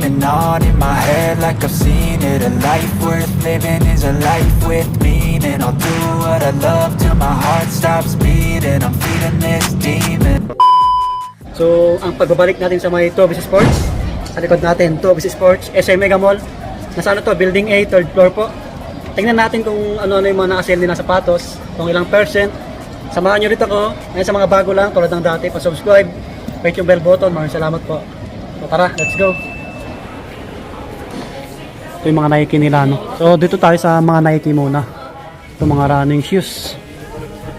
going on in my head like I've seen it. A life worth living is a life with meaning. I'll do what I love till my heart stops beating. I'm feeding this demon. So, ang pagbabalik natin sa may Tobis Sports, sa likod natin, Tobis Sports, SM Mega Mall. Nasa ano to, Building A, 3rd floor po. Tingnan natin kung ano-ano yung mga naka-sale din na sapatos, kung ilang percent. Samahan nyo rin ako, ngayon sa mga bago lang, tulad ng dati, pa-subscribe, hit yung bell button, maraming salamat po. So tara, let's go. Ito yung mga Nike nila, no? So dito tayo sa mga Nike muna. Ito mga running shoes.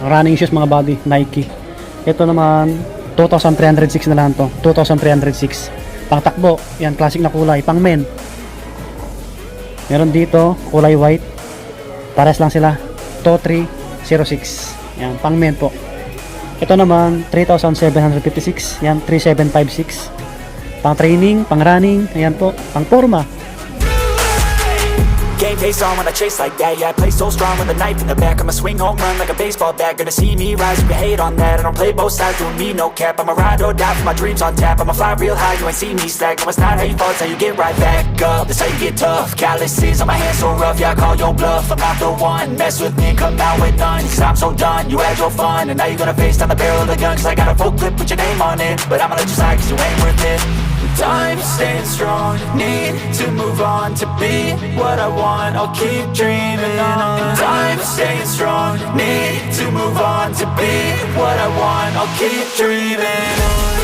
Running shoes mga body, Nike. Ito naman, 2,306 na lang to. 2,306. Pang takbo, yan, classic na kulay. Pang men. Meron dito, kulay white. Pares lang sila. 2306. Yan, pang men po. Ito naman, 3,756. Yan, 3,756. Pang training, pang running. Ayan po, pang forma. Game face on when I chase like that. Yeah, I play so strong with a knife in the back. I'ma swing home run like a baseball bat. Gonna see me rise, you can hate on that. I don't play both sides, doing me no cap. I'ma ride or die for my dreams on tap. I'ma fly real high, you ain't see me slack. No, it's not how you fall, it's how you get right back up. That's how you get tough. Calluses on my hands so rough, yeah, I call your bluff. I'm not the one, mess with me, come out with none. Cause I'm so done, you had your fun. And now you're gonna face down the barrel of the gun. Cause I got a full clip with your name on it. But I'ma let you slide cause you ain't worth it. I'm staying strong, need to move on. To be what I want, I'll keep dreaming on. I'm staying strong, need to move on. To be what I want, I'll keep dreaming on.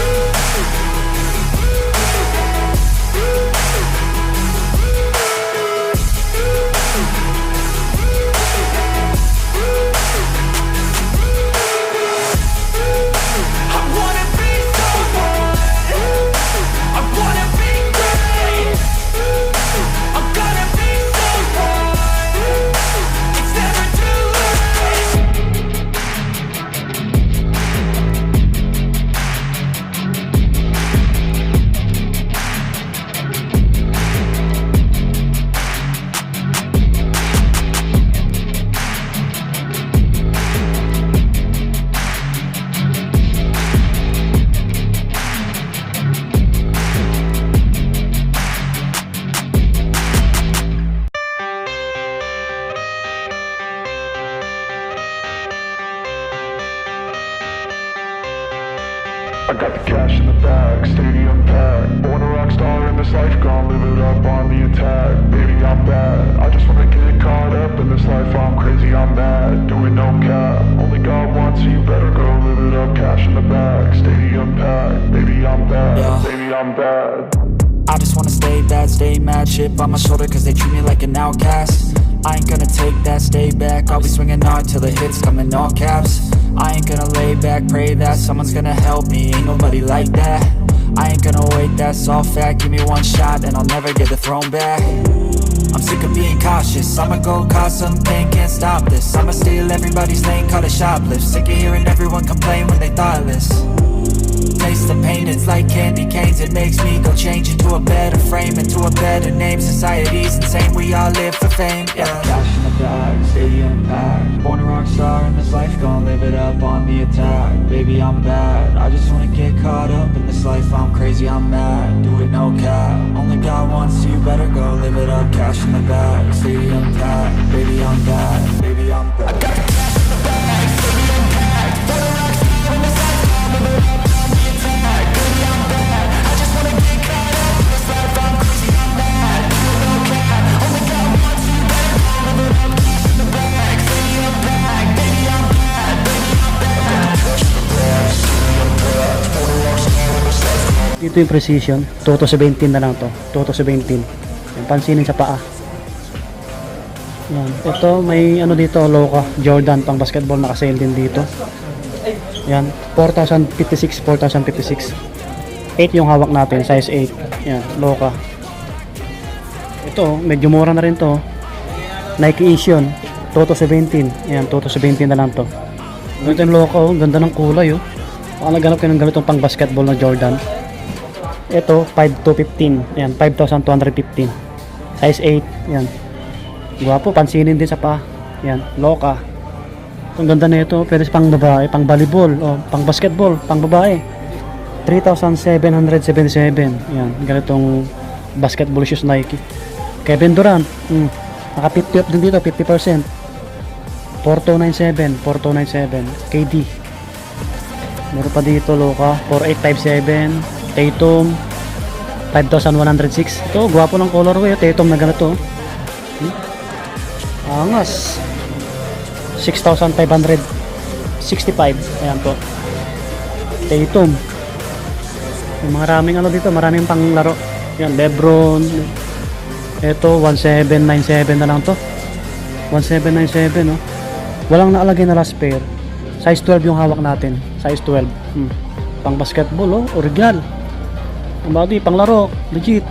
I got the cash in the bag, stadium packed. Born a rock star in this life, gonna live it up on the attack. Baby, I'm bad, I just wanna get caught up in this life. I'm crazy, I'm mad, doing no cap. Only God wants you, better go live it up. Cash in the bag, stadium packed. Baby, I'm bad, baby, I'm bad. I just wanna stay bad, stay mad. Chip on my shoulder cause they treat me like an outcast. I ain't gonna take that, stay back. I'll be swinging hard till the hits come in all caps. I ain't gonna lay back, pray that someone's gonna help me. Ain't nobody like that. I ain't gonna wait, that's all fact. Give me one shot and I'll never get the throne back. I'm sick of being cautious. I'ma go cause something, can't stop this. I'ma steal everybody's lane, call it shoplift. Sick of hearing everyone complain when they thoughtless. Taste the pain, it's like candy canes. It makes me go change into a better frame, into a better name. Society's insane, we all live for fame, yeah. Cash in the bag, stadium packed. Born a rock star in this life, gonna live it up on the attack. Baby, I'm bad, I just wanna get caught up in this life. I'm crazy, I'm mad, do it no cap. Only God wants you, better go live it up. Cash in the bag, stadium packed. Baby, I'm bad, baby, I'm bad. I got the cash in the bag, stadium packed. Born a rock star in this life, gonna live it up. Dito yung precision, 2,17 na lang to. 2,17. Yung pansinin sa paa. Yan. Ito may ano dito, Loka Jordan pang basketball, naka-sale din dito. Yan, 4,056, 4,056. 8 yung hawak natin, size 8. Yan, Loka. Ito, medyo mura na rin to. Nike Asian, 2,017. Yan, 2,017 na lang to. Ganito yung Loka, oh. Ganda ng kulay, oh. Baka naganap kayo ng ganitong pang basketball na Jordan. Ito, 5,215. Yan, 5,215. Size 8. Yan. Guwapo, pansinin din sa paa. Yan, Loka. Ang ganda na ito, pwede pang babae, pang volleyball, o pang basketball, pang babae. 3,777. Yan, ganitong Basketball shoes Nike. Kevin Durant, naka 50 off din dito, 50%. 4297, KD. Meron pa dito Luka, 4857, Tatum, 5106. Ito, gwapo ng colorway, Tatum na ganito. Angas. 6,565. Ayan po. Tatum. May maraming ano dito, maraming panglaro. Yan, Lebron. Ito, 1797 na lang to. 1797, no? Walang naalagay na last pair. Size 12 yung hawak natin. Size 12. Pang basketball, oh. Original. Ang body, pang laro. Legit.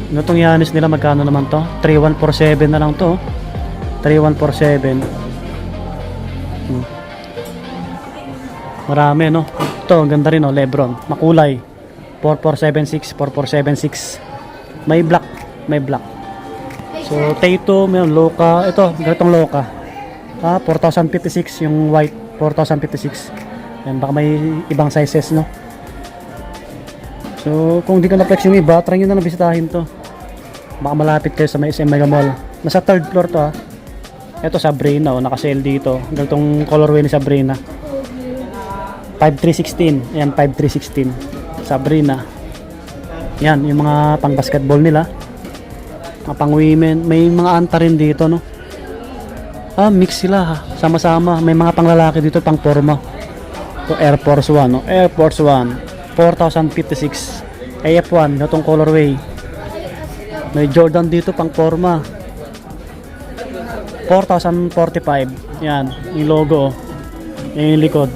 Ano tong Giannis nila, magkano naman to? 3147 na lang to. 3147. Marami, no? Ito, ang ganda rin, no? Lebron. Makulay. 4476, 4476. May black. May black. So, Tatum, may Luka. Ito, ganitong Luka. 4056 yung white. 4056. Yan, baka may ibang sizes, no? So, kung di ka na-flex yung iba, try nyo na bisitahin to. Baka malapit kayo sa may SM Mega Mall. Nasa 3rd floor to, ha. Ito, Sabrina, oh, naka-sale dito. Ganitong colorway ni Sabrina. 5316. Ayan, 5316. Sabrina. Yan, yung mga pang basketball nila. Mga pang women. May mga anta rin dito, no? Mix sila, ha. Sama-sama. May mga pang lalaki dito, pang forma. Ito, Air Force 1, no? Air Force 1. 4056. AF1, itong colorway. May Jordan dito, pang forma. 4045. Yan, yung logo, oh. Yan yung likod.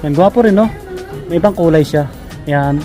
Yan, gwapo rin, no? May ibang kulay siya. Yan.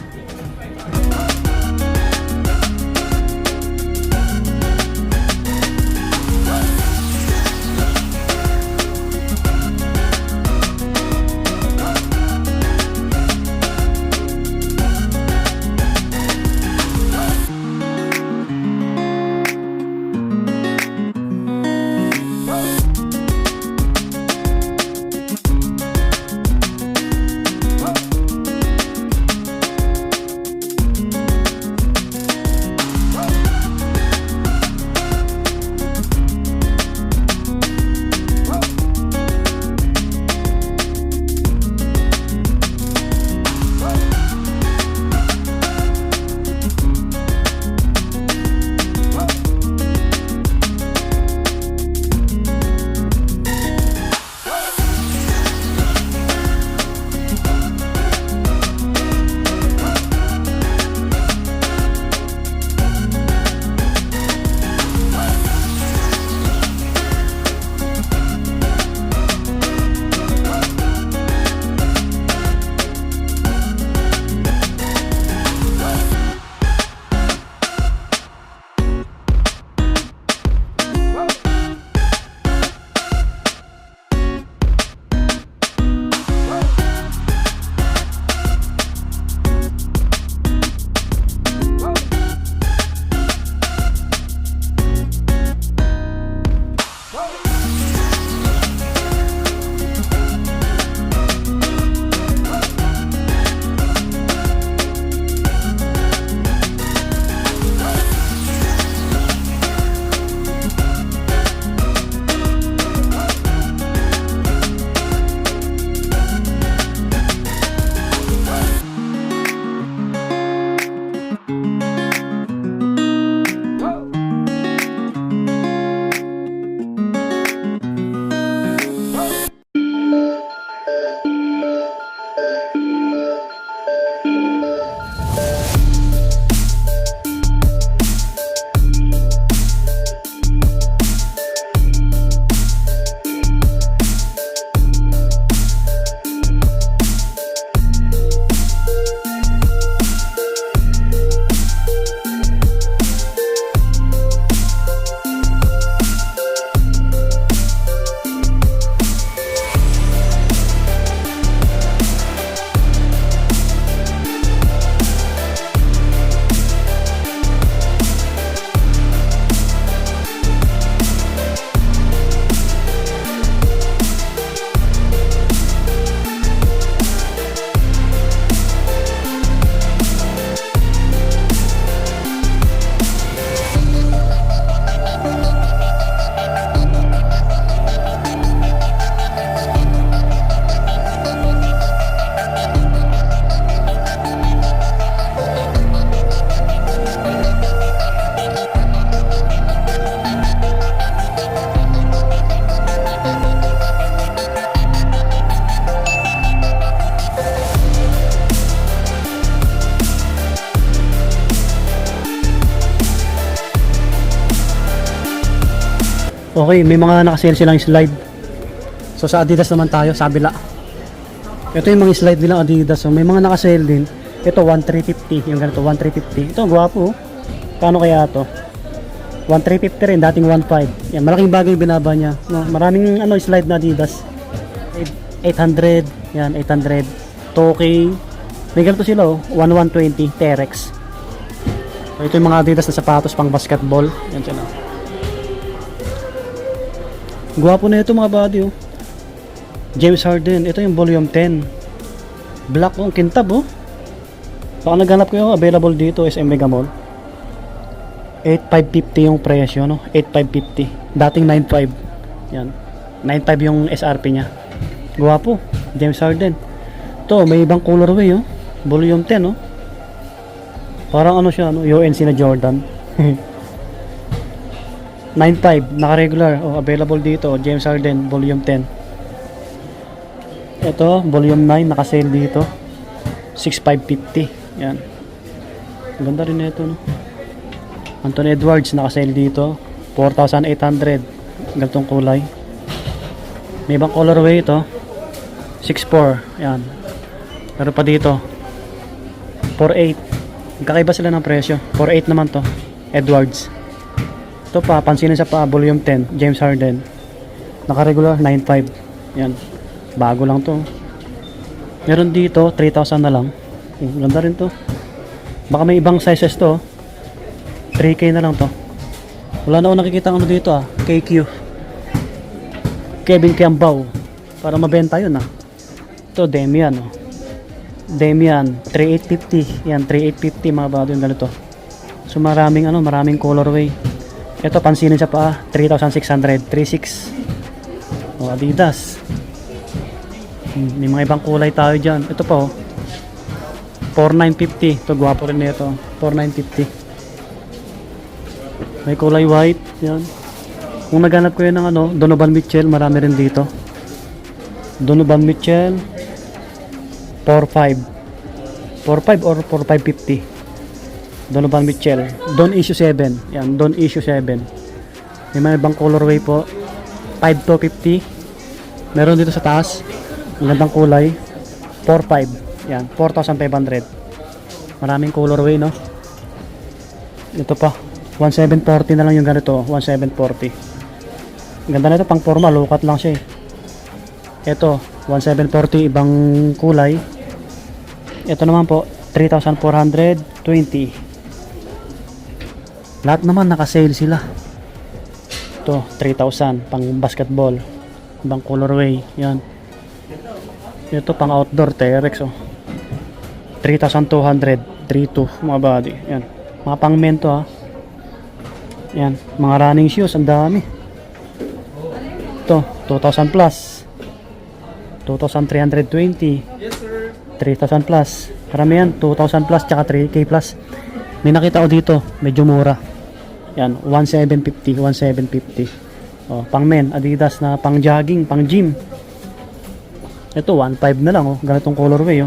Okay, may mga nakasale silang slide. So sa Adidas naman tayo, sa kabila. Ito yung mga slide nilang Adidas. So may mga nakasale din. Ito 1,350, yung ganito 1,350. Ito gwapo. Paano kaya to? 1,350 rin, dating 1,500. Yan, malaking bagay yung binaba niya. No, maraming slide na Adidas. 800, yan 800. Toki. May ganito sila 1,120 Terex. So ito yung mga Adidas na sapatos pang basketball. Yan sila. Gwapo na ito mga buddy James Harden, ito yung volume 10. Black kintab Baka naghanap ko yung available dito SM Mega Mall. 8,550 yung presyo 8,550. Dating 9,500. Yan. 9,500 yung SRP niya. Gwapo, James Harden. To, may ibang colorway Volume 10 Parang siya UNC na Jordan. 9,500 naka-regular. Available dito James Harden volume 10. Ito, volume 9 naka-sale dito. 6,550. Yan. Ang ganda rin ito Anthony Edwards naka-sale dito. 4,800. Ganitong kulay. May ibang colorway ito. 6,400. Yan. Meron pa dito. 4,800. Kakaiba sila ng presyo. 4,800 naman to. Edwards. Ito pa, pansinin sa pa, volume 10, James Harden. Naka-regular, 9,500. Yan. Bago lang to. Meron dito, 3,000 na lang. Ganda rin to. Baka may ibang sizes to. 3K na lang to. Wala na ako nakikita dito KQ. Kevin Kiambao. Para mabenta yun Ito, Damian Damian, 3,850. Yan, 3,850 mga bago yung ganito. So maraming maraming colorway. Ito pansinin sa paa, 3,600, 3,600. Adidas. May mga ibang kulay tayo diyan. Ito pa 4,950. Ito gwapo rin nito. 4,950. May kulay white, yan. Kung naghanap ko yun ng Donovan Mitchell, marami rin dito. Donovan Mitchell 4,500 or 4,550. Donovan Mitchell. Don't issue 7. Yan, don't issue 7. May mga ibang colorway po. 5,250. Meron dito sa taas. Ang gandang kulay. 4,500. Yan, 4,500. Maraming colorway, Ito pa. 1,740 na lang yung ganito. 1,740. Ang ganda na ito, pang forma. Low cut lang siya Ito, 1,740. Ibang kulay. Ito naman po, 3,420. Lahat naman naka-sale sila. Ito, 3,000 pang basketball. Ibang colorway, yan. Ito pang outdoor, Terex 3,200, 3,200 mga body. Yan. Mga pang men to Yan, mga running shoes, ang dami. Ito, 2,000 plus. 2,320. 3,000 plus. Karami yan, 2,000 plus tsaka 3K plus. May nakita ko dito, medyo mura. Yan, 1,750, 1,750. Pang men, Adidas na pang jogging, pang gym. Ito, 1,500 na lang ganitong colorway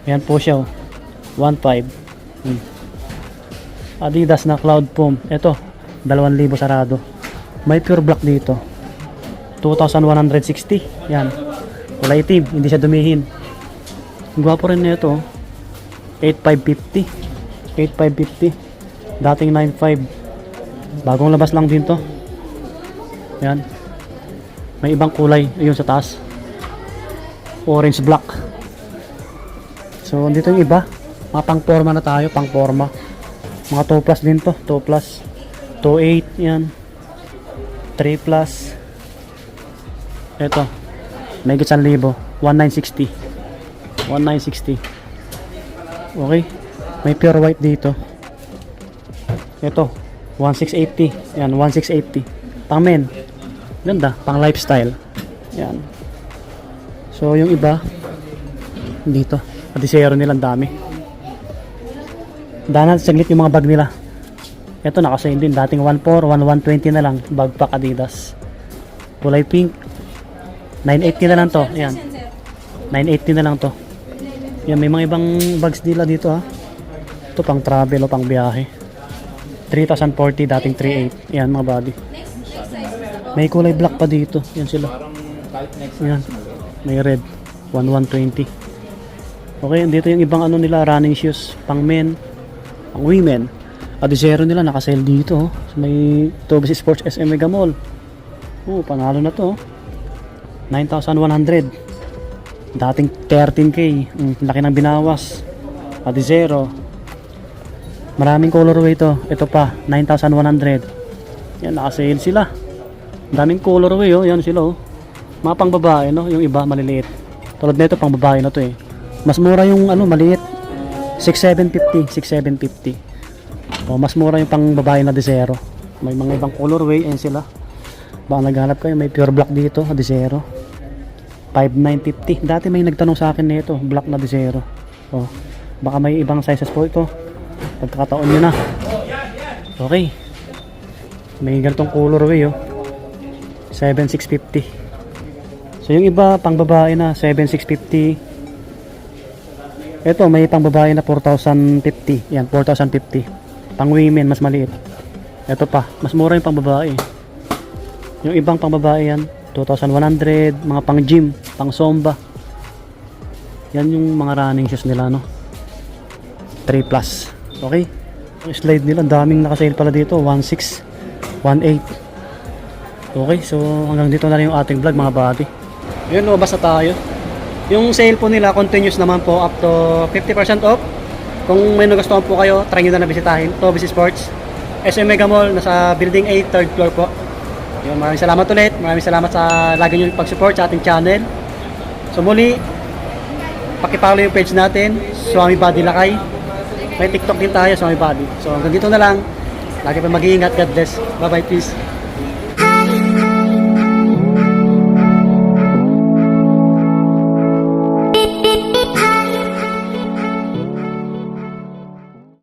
Yan po siya 1,500. Adidas na Cloud Foam. Ito, 2,000 sarado. May pure black dito. 2,160. Yan. Kulay itim, hindi siya dumihin. Gwapo rin nito. 8,550. 8,550. Dating 9,500. Bagong labas lang din to. Yan. May ibang kulay. Ayun sa taas. Orange black. So, dito yung iba. Mga pang forma na tayo. Pang forma. Mga 2 plus din to. 2 plus. 2,800. Yan. 3 plus. Ito. May 1,000. 1,960. 1,960. Okay. May pure white dito. Ito. 1,680. Yan. 1,680. Pang men. Ganda. Pang lifestyle. Yan. So, yung iba. Dito. Adisero nilang dami. Danan saglit yung mga bag nila. Ito naka-sale din. Dating 1,400, 1,120 na lang. Bagpack Adidas. Kulay pink. 980 na lang to. Ayan. 980 na lang to. Yan, may mga ibang bags nila dito Ito pang travel o pang biyahe. 3,040 dating 3,800. Yan mga body. May kulay black pa dito. Yan sila. Yan. May red. 120. Okay, dito yung ibang ano nila, running shoes. Pang men, pang women. Adizero nila, naka-sale dito. So, may Tobis Sports SM Mega Mall. Oh, panalo na to. 9,100. Dating 13K. Laki ng binawas. Adizero. Maraming colorway to. Ito pa, 9,100. Yan, naka-sale sila. Daming colorway, oh. Yan sila, oh. Mga pang babae, no? Yung iba, maliliit. Tulad nito, pang babae na to, eh. Mas mura yung, ano, maliit. 6,750. 6,750. O, mas mura yung pang babae na Adizero. May mga ibang colorway. Ayan sila. Baka naghanap kayo, may pure black dito, Adizero. 5,950. Dati may nagtanong sa akin nito, black na Adizero. O, baka may ibang sizes po ito. Pagkakataon nyo na. Okay. May ganitong colorway, oh. 7,650. So yung iba pang babae na 7,650. Ito may pang babae na 4,050. Yan, 4,050. Pang women mas maliit. Ito pa, mas mura yung pang babae. Yung ibang pang babae yan 2,100, mga pang gym, pang zumba. Yan yung mga running shoes nila, no. 3 plus. Okay. Yung slide nila, daming naka-sale pala dito. 1,600, 1,800. Okay, so hanggang dito na rin yung ating vlog, mga buddy. Yun, lumabas na tayo. Yung sale po nila continuous naman po up to 50% off. Kung may nagustuhan po kayo, try nyo na bisitahin. Tobis Sports SM Mega Mall, nasa Building 8, 3rd floor po. Yun, maraming salamat ulit. Maraming salamat sa lagi nyo pag-support sa ating channel. So muli, pakipollow yung page natin, Swami Body Lakay. May TikTok din tayo, Swami Body. So hanggang dito na lang. Lagi pa mag-iingat. God bless. Bye bye, peace.